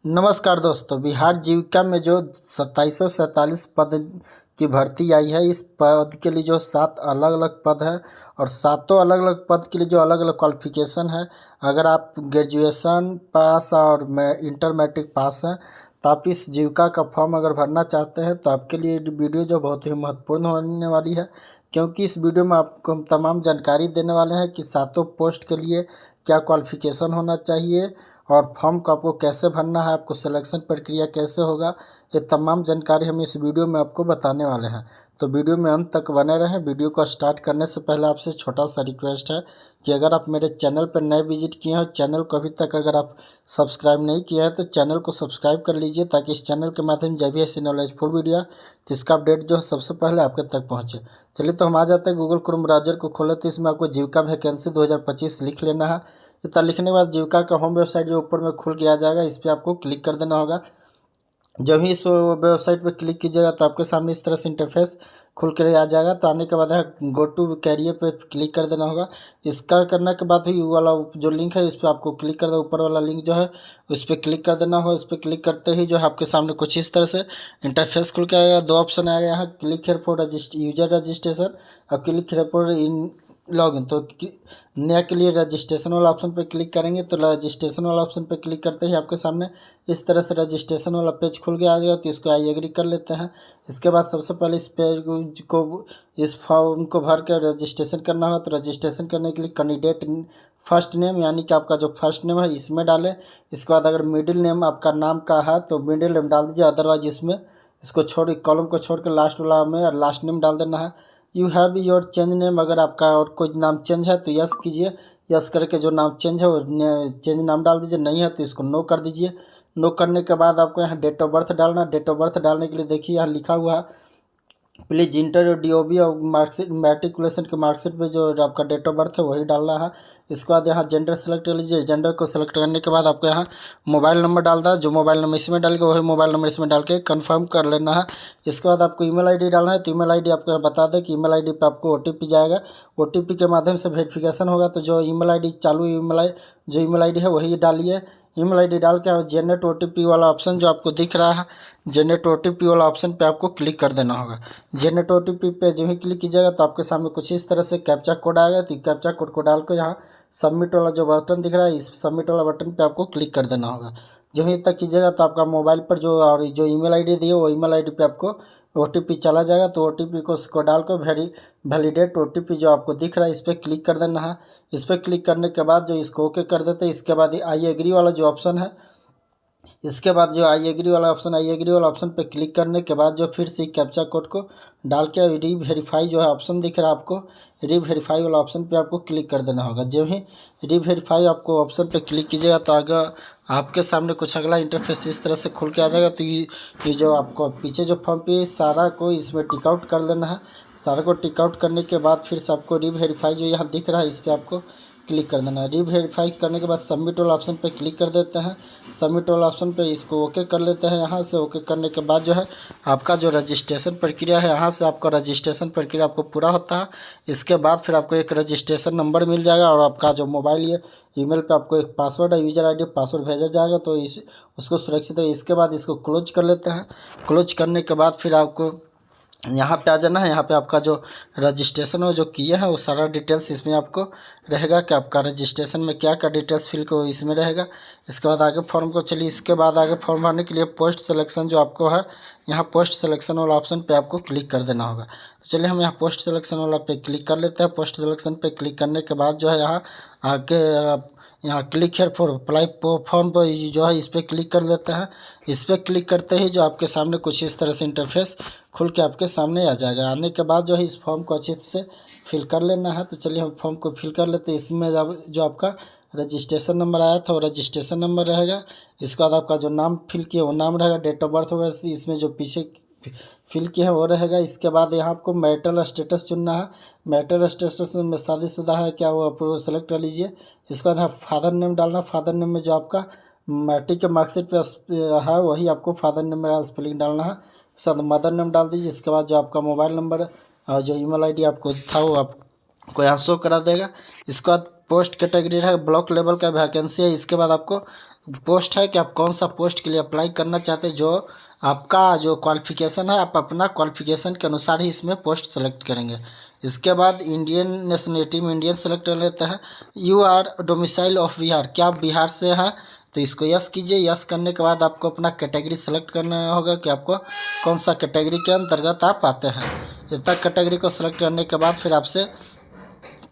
नमस्कार दोस्तों, बिहार जीविका में जो 2747 पद की भर्ती आई है, इस पद के लिए जो 7 अलग अलग पद है और सातों अलग अलग पद के लिए जो अलग अलग क्वालिफिकेशन है। अगर आप ग्रेजुएशन पास और इंटर मैट्रिक पास हैं तो आप इस जीविका का फॉर्म अगर भरना चाहते हैं तो आपके लिए वीडियो जो बहुत ही महत्वपूर्ण होने वाली है, क्योंकि इस वीडियो में आपको हम तमाम जानकारी देने वाले हैं कि सातों पोस्ट के लिए क्या क्वालिफिकेशन होना चाहिए और फॉर्म को आपको कैसे भरना है, आपको सिलेक्शन प्रक्रिया कैसे होगा। ये तमाम जानकारी हम इस वीडियो में आपको बताने वाले हैं, तो वीडियो में अंत तक बने रहें। वीडियो को स्टार्ट करने से पहले आपसे छोटा सा रिक्वेस्ट है कि अगर आप मेरे चैनल पर नए विजिट किए हैं, चैनल को अभी तक अगर आप सब्सक्राइब नहीं किया है तो चैनल को सब्सक्राइब कर लीजिए, ताकि इस चैनल के माध्यम जब भी ऐसी नॉलेजफुल वीडियो तो इसका अपडेट जो है सबसे पहले आपके तक पहुँचे। चलिए तो हम आ जाते हैं, गूगल क्रोम ब्राउजर को खोले तो इसमें आपको जीविका वैकेंसी 2025 लिख लेना है। इतना लिखने के बाद जीविका का होम वेबसाइट जो ऊपर में खुल के आ जाएगा, इस पर आपको क्लिक कर देना होगा। जब ही इस वेबसाइट पर क्लिक कीजिएगा तो आपके सामने इस तरह से इंटरफेस खुल कर आ जाएगा। तो आने के बाद यहाँ गो टू कैरियर पे क्लिक कर देना होगा। इसका करने के बाद ही वाला जो लिंक है इस पर आपको क्लिक कर देना, ऊपर वाला लिंक जो है उस पर क्लिक कर देना होगा। इस पर क्लिक करते ही जो है आपके सामने कुछ इस तरह से इंटरफेस खुल के आएगा। दो ऑप्शन आएगा यहाँ, click here for user registration और click here for in login. तो नया के लिए रजिस्ट्रेशन वाला ऑप्शन पर क्लिक करेंगे तो रजिस्ट्रेशन वाला ऑप्शन पर क्लिक करते ही आपके सामने इस तरह से रजिस्ट्रेशन वाला पेज खुल के आ जाएगा। तो इसको आई एग्री कर लेते हैं। इसके बाद सबसे पहले इस पेज को इस फॉर्म को भर कर रजिस्ट्रेशन करना होगा। तो रजिस्ट्रेशन करने के लिए कैंडिडेट फर्स्ट नेम यानी कि आपका जो फर्स्ट नेम है इसमें डालें। इसके बाद अगर मिडिल नेम आपका नाम का है तो मिडिल नेम डाल दीजिए, अदरवाइज इसमें इसको छोड़ कॉलम को छोड़ कर लास्ट वाला में और लास्ट नेम डाल देना है। You have your change name, अगर आपका और कोई नाम चेंज है तो यस कीजिए, यस करके जो नाम चेंज है वो चेंज नाम डाल दीजिए, नहीं है तो इसको नो कर दीजिए। नो करने के बाद आपको यहाँ डेट ऑफ बर्थ डालना। डेट ऑफ बर्थ डालने के लिए देखिए यहाँ लिखा हुआ है प्लीज इंटर योर DOB और मार्कशीट मैट्रिकुलेशन के मार्कशीट पे जो आपका डेट ऑफ बर्थ है वही डालना है। इसके बाद यहाँ जेंडर सेलेक्ट कर लीजिए। जेंडर को सेलेक्ट करने के बाद आपको यहाँ मोबाइल नंबर डालना है, जो मोबाइल नंबर इसमें डाल के वही मोबाइल नंबर इसमें डाल के कन्फर्म कर लेना है। इसके बाद आपको ईमेल आईडी डालना है। तो ईमेल आईडी आपको बता दें कि ईमेल आईडी पे आपको OTP जाएगा। OTP के माध्यम से वेरिफिकेशन होगा। तो जो ईमेल आईडी चालू जो ईमेल आईडी है वही डालिए। ईमेल आईडी डाल के जनरेट OTP वाला ऑप्शन जो आपको दिख रहा है, जनरेट OTP वाला ऑप्शन पे आपको क्लिक कर देना होगा। जनरेट OTP पे जो ही क्लिक कीजिएगा तो आपके सामने कुछ इस तरह से कैप्चा कोड आएगा। तो कैप्चा कोड को डाल कर यहाँ सबमिट वाला जो बटन दिख रहा है, इस सबमिट वाला बटन पे आपको क्लिक कर देना होगा। जो ही तक कीजिएगा तो आपका मोबाइल पर जो ईमेल आईडी दी है वो ईमेल आईडी पे आपको OTP चला जाएगा। तो OTP को उसको डालकर वैलिडेट OTP जो आपको दिख रहा है इस पर क्लिक कर देना है। इस पर क्लिक करने के बाद जो इसको ओके कर देते हैं, इसके बाद आई एग्री वाला जो ऑप्शन है, इसके बाद जो आई एग्री वाला ऑप्शन पे क्लिक करने के बाद जो फिर से कैप्चा कोड को डाल के रीवेरीफाई जो है ऑप्शन दिख रहा है आपको, रीवेरीफाई वाला ऑप्शन पे आपको क्लिक कर देना होगा। जब ही रीवेरीफाई आपको ऑप्शन पे क्लिक कीजिएगा तो आगे आपके सामने कुछ अगला इंटरफेस इस तरह से खुल के आ जाएगा। तो ये जो आपको पीछे जो फॉर्म पे सारा को इसमें टिक आउट कर लेना है। सारा को टिक आउट करने के बाद फिर से आपको रीवेरीफाई जो यहाँ दिख रहा है इस पर आपको क्लिक कर देना है। रीवेरीफाई करने के बाद सबमिट वाला ऑप्शन पे क्लिक कर देते हैं। सबमिट वाला ऑप्शन पे इसको ओके कर लेते हैं। यहाँ से ओके करने के बाद जो है आपका जो रजिस्ट्रेशन प्रक्रिया है, यहाँ से आपका रजिस्ट्रेशन प्रक्रिया आपको पूरा होता है। इसके बाद फिर आपको एक रजिस्ट्रेशन नंबर मिल जाएगा और आपका जो मोबाइल ईमेल पे आपको एक पासवर्ड है, यूजर ID पासवर्ड भेजा जाएगा। तो उसको सुरक्षित है। इसके बाद इसको क्लोज कर लेते हैं। क्लोज करने के बाद फिर आपको यहाँ पे आ जाना है। यहाँ पे आपका जो रजिस्ट्रेशन हो जो किए हैं वो सारा डिटेल्स इसमें आपको रहेगा कि आपका रजिस्ट्रेशन में क्या क्या डिटेल्स फिल को इसमें रहेगा। इसके बाद आगे फॉर्म को चलिए। इसके बाद आगे फॉर्म भरने के लिए पोस्ट सिलेक्शन जो आपको है, यहाँ पोस्ट सिलेक्शन वाला ऑप्शन पे आपको क्लिक कर देना होगा। तो चलिए हम यहाँ पोस्ट सिलेक्शन वाला पे क्लिक कर लेते हैं। पोस्ट सिलेक्शन पे क्लिक करने के बाद जो है यहाँ आगे यहाँ click here for apply form पर जो है इस पर क्लिक कर लेते हैं। इस पर क्लिक करते ही जो आपके सामने कुछ इस तरह से इंटरफेस खुल के आपके सामने आ जाएगा। आने के बाद जो है इस फॉर्म को अच्छे से फिल कर लेना है। तो चलिए हम फॉर्म को फिल कर लेते हैं। इसमें जो आपका रजिस्ट्रेशन नंबर आया था वो रजिस्ट्रेशन नंबर रहेगा। इसके बाद आपका जो नाम फिल किया वो नाम रहेगा। डेट ऑफ बर्थ होगा इसमें जो पीछे फिल किया है वो रहेगा। इसके बाद यहाँ आपको मैरिटल स्टेटस चुनना है। मैरिटल स्टेटस में शादीशुदा है क्या वो आप सेलेक्ट कर लीजिए। इसके बाद यहाँ फादर नेम डालना। फादर नेम में जो आपका मैट्रिक के मार्कशीट पे है वही आपको फादर नेम में स्पेलिंग डालना है। सब मदर नेम डाल दीजिए। इसके बाद जो आपका मोबाइल नंबर और जो ईमेल आईडी आपको था वो आपको यहाँ शो करा देगा। इसके बाद पोस्ट कैटेगरी है ब्लॉक लेवल का वैकेंसी है। इसके बाद आपको पोस्ट है कि आप कौन सा पोस्ट के लिए अप्लाई करना चाहते हैं। जो आपका जो क्वालिफिकेशन है, आप अपना क्वालिफिकेशन के अनुसार ही इसमें पोस्ट सेलेक्ट करेंगे। इसके बाद इंडियन नेशनलिटी में इंडियन सेलेक्ट कर लेते हैं। You are domicile of Bihar, क्या आप बिहार से हैं, तो इसको यस कीजिए। यस करने के बाद आपको अपना कैटेगरी सेलेक्ट करना होगा कि आपको कौन सा कैटेगरी के अंतर्गत आप आते हैं। इतना कैटेगरी को सेलेक्ट करने के बाद फिर आपसे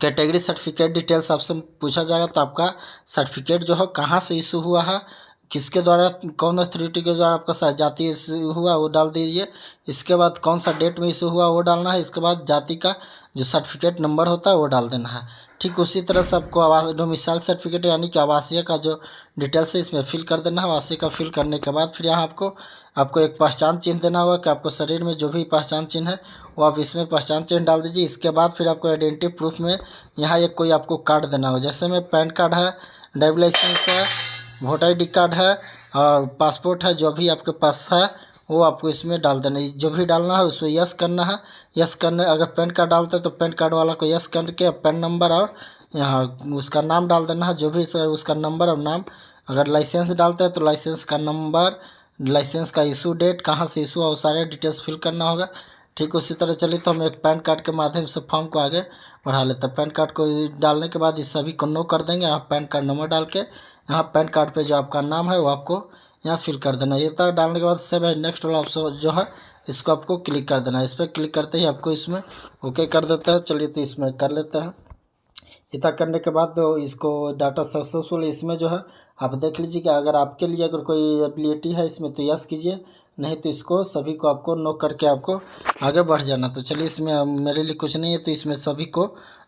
कैटेगरी सर्टिफिकेट डिटेल्स आपसे पूछा जाएगा। तो आपका सर्टिफिकेट जो है कहाँ से इशू हुआ है, किसके द्वारा, कौन अथॉरिटी के द्वारा आपका जाति इशू हुआ वो डाल दीजिए। इसके बाद कौन सा डेट में इशू हुआ वो डालना है। इसके बाद जाति का जो सर्टिफिकेट नंबर होता है वो डाल देना है। ठीक उसी तरह से आपको आवास डोमिसाइल सर्टिफिकेट यानी कि आवासीय का जो डिटेल्स है इसमें फिल कर देना है। आवासीय का फिल करने के बाद फिर यहाँ आपको एक पहचान चिन्ह देना होगा कि आपको शरीर में जो भी पहचान चिन्ह है वो आप इसमें पहचान चिन्ह डाल दीजिए। इसके बाद फिर आपको आइडेंटिटी प्रूफ में यहाँ एक कोई आपको कार्ड देना होगा। जैसे में पैन कार्ड है, ड्राइविंग लाइसेंस है, वोटर आई डी कार्ड है और पासपोर्ट है, जो भी आपके पास है वो आपको इसमें डाल देना है। जो भी डालना है उसमें यस करना है। यस करने अगर पैन कार्ड डालते हैं तो पैन कार्ड वाला को यस करके पैन नंबर और यहाँ उसका नाम डाल देना है, जो भी सर उसका नंबर और नाम। अगर लाइसेंस डालते हैं तो लाइसेंस का नंबर, लाइसेंस का इशू डेट, कहाँ से इशू हुआ, वो सारे डिटेल्स फिल करना होगा। ठीक उसी तरह चलिए तो हम एक पैन कार्ड के माध्यम से फॉर्म को आगे बढ़ा लेते हैं। पैन कार्ड को डालने के बाद इस सभी को नो कर देंगे। यहाँ पैन कार्ड नंबर डाल के यहाँ पैन कार्ड पे जो आपका नाम है वो आपको यहाँ फिल कर देना है। ये तक डालने के बाद सेव एंड नेक्स्ट वाला ऑप्शन जो है इसको आपको क्लिक कर देना है। इस पर क्लिक करते ही आपको इसमें ओके कर देता है। चलिए तो इसमें कर लेते हैं। इतना करने के बाद तो इसको डाटा सक्सेसफुल इसमें जो है आप देख लीजिए कि अगर आपके लिए अगर कोई एबिलिटी है इसमें तो यस कीजिए, नहीं तो इसको सभी को आपको नो करके आपको आगे बढ़ जाना। तो चलिए इसमें मेरे लिए कुछ नहीं है तो इसमें सभी को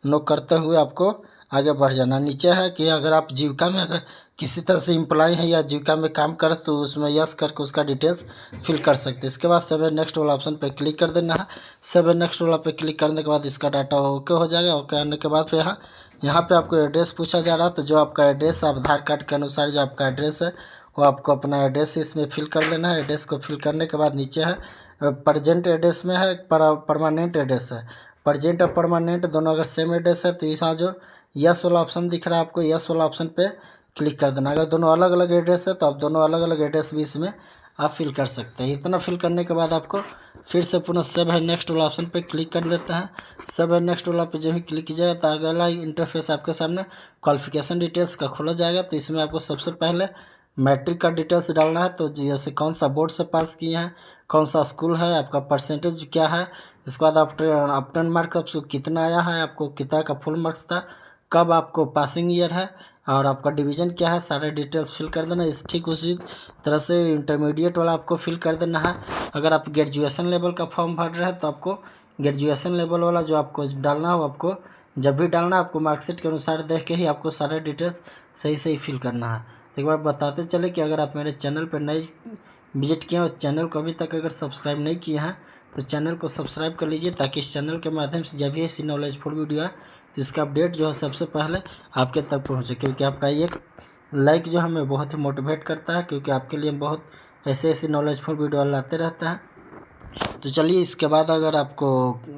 नो करते हुए आपको आगे बढ़ जाना। नीचे है कि अगर आप जीविका में अगर किसी तरह से एम्प्लॉय हैं या जीविका में काम कर तो उसमें यस करके उसका डिटेल्स फिल कर सकते हैं। इसके बाद सेव नेक्स्ट वाला ऑप्शन पे क्लिक कर देना है। सेव नेक्स्ट वाला पे क्लिक करने के बाद इसका डाटा ओके हो जाएगा। ओके होने के बाद फिर यहाँ पे आपको एड्रेस पूछा जा रहा है, तो जो आपका एड्रेस आधार कार्ड के अनुसार जो आपका एड्रेस है वो आपको अपना एड्रेस इसमें फिल कर लेना है। एड्रेस को फिल करने के बाद नीचे है प्रजेंट एड्रेस में है, परमानेंट एड्रेस है। प्रजेंट और परमानेंट दोनों अगर सेम एड्रेस है तो यहाँ जो यस वाला ऑप्शन दिख रहा है आपको यस वाला ऑप्शन पे क्लिक कर देना। अगर दोनों अलग अलग एड्रेस है तो आप दोनों अलग अलग एड्रेस भी इसमें आप फिल कर सकते हैं। इतना फिल करने के बाद आपको फिर से पुनः सेव है नेक्स्ट वाला ऑप्शन पे क्लिक कर लेते हैं। सेव है नेक्स्ट वाला पे जो भी क्लिक कीजिएगा तो अगला इंटरफेस आपके सामने क्वालिफिकेशन डिटेल्स का खोला जाएगा। तो इसमें आपको सबसे पहले मैट्रिक का डिटेल्स डालना है। तो जैसे कौन सा बोर्ड से पास किए हैं, कौन सा स्कूल है, आपका परसेंटेज क्या है, इसके बाद आफ्टर मार्क्स आपको कितना आया है, आपको कितना का फुल मार्क्स था, कब आपको पासिंग ईयर है और आपका डिवीज़न क्या है, सारे डिटेल्स फिल कर देना। इस ठीक उसी तरह से इंटरमीडिएट वाला आपको फिल कर देना है। अगर आप ग्रेजुएशन लेवल का फॉर्म भर रहे हैं तो आपको ग्रेजुएशन लेवल वाला जो आपको डालना हो, आपको जब भी डालना है आपको मार्कशीट के अनुसार देख के ही आपको सारे डिटेल्स सही सही फिल करना है। तो एक बार बताते चले कि अगर आप मेरे चैनल पर नए विजिट किए और चैनल को अभी तक अगर सब्सक्राइब नहीं किए हैं तो चैनल को सब्सक्राइब कर लीजिए, ताकि इस चैनल के माध्यम से जब भी ऐसी नॉलेजफुल वीडियो है तो इसका अपडेट जो है सबसे पहले आपके तक पहुंचे। क्योंकि आपका एक लाइक जो हमें बहुत ही मोटिवेट करता है, क्योंकि आपके लिए बहुत ऐसे ऐसे नॉलेजफुल वीडियो लाते रहते हैं। तो चलिए इसके बाद अगर आपको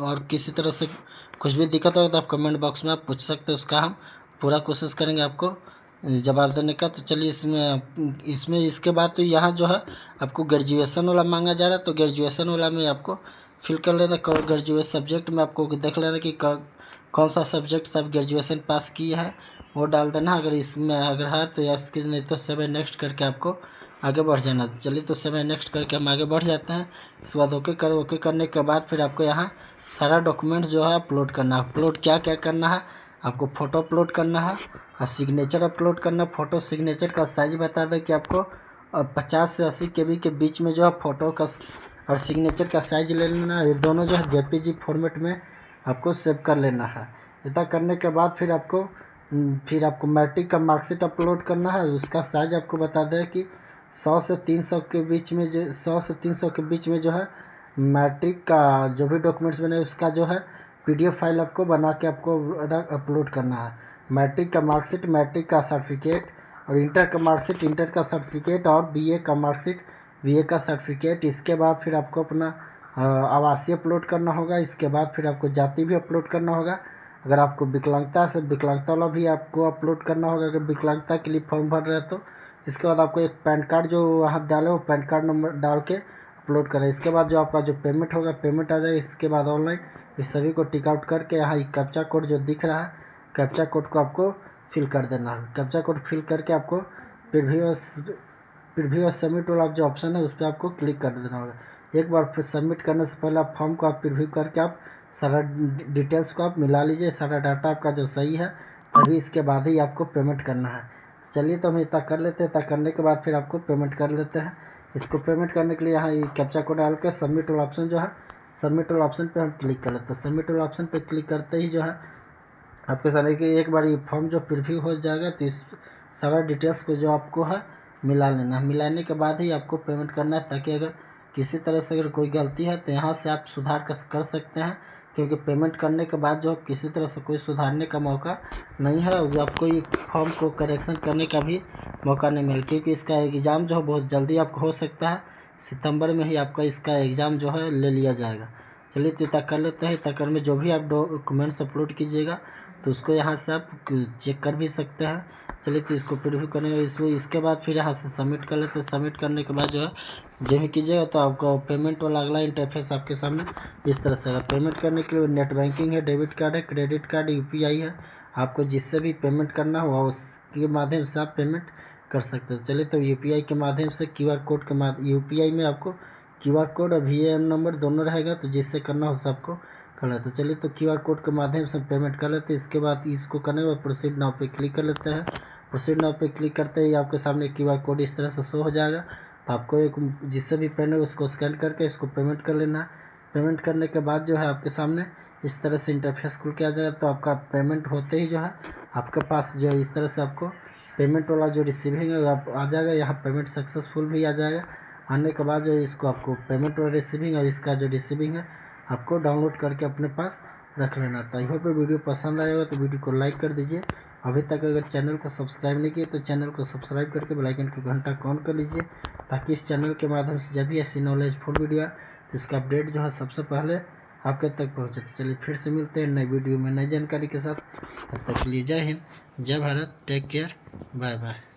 और किसी तरह से कुछ भी दिक्कत हो तो आप कमेंट बॉक्स में आप पूछ सकते हैं, उसका हम पूरा कोशिश करेंगे आपको जवाब देने का। तो चलिए इसमें इसके बाद तो यहाँ जो है आपको ग्रेजुएशन वाला मांगा जा रहा है। तो ग्रेजुएशन वाला में आपको फिल कर लेना। ग्रेजुएट सब्जेक्ट में आपको देख लेना कि कौन सा सब्जेक्ट सब ग्रेजुएशन पास किए हैं वो डाल देना। अगर इसमें अगर है तो यस कीजिए, नहीं तो सेव नेक्स्ट करके आपको आगे बढ़ जाना। चलिए तो सेव नेक्स्ट करके हम आगे बढ़ जाते हैं। इसके बाद ओके करने के बाद फिर आपको यहाँ सारा डॉक्यूमेंट जो है अपलोड करना है। अपलोड क्या क्या करना है, आपको फ़ोटो अपलोड करना है और सिग्नेचर अपलोड करना। फ़ोटो सिग्नेचर का साइज बता दें कि आपको 50 से 80 KB के बीच में जो है फ़ोटो का और सिग्नेचर का साइज ले लेना है। ये दोनों जो है JPG फॉर्मेट में आपको सेव कर लेना है। इतना करने के बाद फिर आपको मैट्रिक का मार्कशीट अपलोड करना है। उसका साइज आपको बता दें कि 100 से 300 के बीच में जो 100 से 300 के बीच में जो है मैट्रिक का जो भी डॉक्यूमेंट्स बने उसका जो है PDF फाइल आपको बना के आपको अपलोड करना है। मैट्रिक का मार्कशीट, मैट्रिक का सर्टिफिकेट और इंटर का मार्कशीट, इंटर का सर्टिफिकेट और BA का मार्कशीट, BA का सर्टिफिकेट। इसके बाद फिर आपको अपना आवासीय अपलोड करना होगा। इसके बाद फिर आपको जाति भी अपलोड करना होगा। अगर आपको विकलांगता से विकलांगता वाला भी आपको अपलोड करना होगा। अगर विकलांगता के लिए फॉर्म भर रहे हैं तो इसके बाद आपको एक पैन कार्ड जो वहाँ डाले वो पैन कार्ड नंबर डाल के अपलोड करें। इसके बाद जो आपका जो पेमेंट होगा पेमेंट आ जाएगा। इसके बाद ऑनलाइन इस सभी को टिक आउट करके यहाँ कैप्चा कोड जो दिख रहा है कैप्चा कोड को आपको फिल कर देना है। कैप्चा कोड फिल करके आपको प्रीव्यू और सबमिट वाला जो ऑप्शन है उस पर आपको क्लिक कर देना होगा। एक बार फिर सबमिट करने से पहले आप फॉर्म को आप प्रीव्यू करके आप सारा डिटेल्स को आप मिला लीजिए, सारा डाटा आपका जो सही है, तभी इसके बाद ही आपको पेमेंट करना है। चलिए तो हम इतना कर लेते हैं। इतना करने के बाद फिर आपको पेमेंट कर लेते हैं। इसको पेमेंट करने के लिए यहाँ ये कैप्चा कोड डाल के सबमिट वाला ऑप्शन जो है सबमिट वाला ऑप्शन पे हम क्लिक कर लेते हैं। सबमिट वाला ऑप्शन पे क्लिक करते ही जो है आपके सारे के एक बार ये फॉर्म जो प्रीव्यू हो जाएगा तो इस सारा डिटेल्स को जो आपको है मिला लेना है। मिलाने के बाद ही आपको पेमेंट करना है, ताकि अगर किसी तरह से अगर कोई गलती है तो यहाँ से आप सुधार कर सकते हैं, क्योंकि पेमेंट करने के बाद जो किसी तरह से कोई सुधारने का मौका नहीं है और आपको ये फॉर्म को करेक्शन करने का भी मौका नहीं मिले, क्योंकि इसका एग्ज़ाम जो है बहुत जल्दी आपको हो सकता है। सितंबर में ही आपका इसका एग्ज़ाम जो है ले लिया जाएगा। चलिए तो इतना कर लेते हैं। इतना कर में जो भी आप डॉक्यूमेंट्स अपलोड कीजिएगा तो उसको यहाँ से आप चेक कर भी सकते हैं। चलिए तो इसको प्रीव्यू करेंगे इसके बाद फिर यहाँ से सबमिट कर लेते हैं। सबमिट करने के बाद जो है जब भी कीजिएगा तो आपका पेमेंट वाला अगला इंटरफेस आपके सामने इस तरह से है। पेमेंट करने के लिए नेट बैंकिंग है, डेबिट कार्ड है, क्रेडिट कार्ड, यूपीआई है। आपको जिससे भी पेमेंट करना हो उसके माध्यम से आप पेमेंट कर सकते हैं। चलिए तो यूपीआई के माध्यम से क्यूआर कोड के माध्यम यूपीआई में आपको क्यूआर कोड और वीएम नंबर दोनों रहेगा, तो जिससे करना हो सबको कर लेते हैं। चलिए तो क्यूआर कोड के माध्यम से पेमेंट कर लेते हैं। इसके बाद इसको करने के बाद प्रोसीड नाउ पे क्लिक कर लेते हैं। प्रोसीड नाउ पे क्लिक करते ही आपके सामने क्यूआर कोड इस तरह से शो हो जाएगा। तो आपको एक जिससे भी पेन है उसको स्कैन करके इसको पेमेंट कर लेना है। पेमेंट करने के बाद जो है आपके सामने इस तरह से इंटरफेस खुल के आ जाएगा। तो आपका पेमेंट होते ही जो है आपके पास जो है इस तरह से आपको पेमेंट वाला जो रिसीविंग है आप आ जाएगा। यहाँ पेमेंट सक्सेसफुल भी आ जाएगा। आने के बाद जो है इसको आपको पेमेंट वाला रिसीविंग और इसका जो रिसीविंग है आपको डाउनलोड करके अपने पास रख लेना था। आई होप वीडियो पसंद आया होगा तो वीडियो को लाइक कर दीजिए। अभी तक अगर चैनल को सब्सक्राइब नहीं किए तो चैनल को सब्सक्राइब करके बेल आइकन का घंटा ऑन कर लीजिए, ताकि इस चैनल के माध्यम से जब भी ऐसी नॉलेजफुल वीडियो तो इसका अपडेट जो है सबसे पहले आपके तक पहुँचे। तो चलिए फिर से मिलते हैं नई वीडियो में नई जानकारी के साथ। तब तक के लिए जय हिंद, जय Bharat, take care, bye bye.